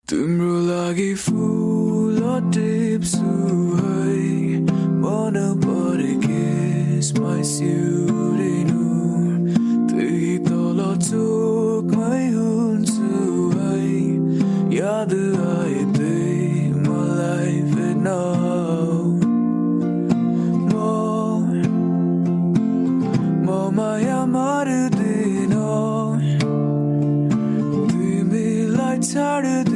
तिम्रो लागि फुल टिप्छु है मन परेकेसमा सिउरिनु त्यही तल चोकमै हुन्छु है याद आए त्यही मलाई भेट्न म माया मार्दिन तिमीलाई छाड्दिन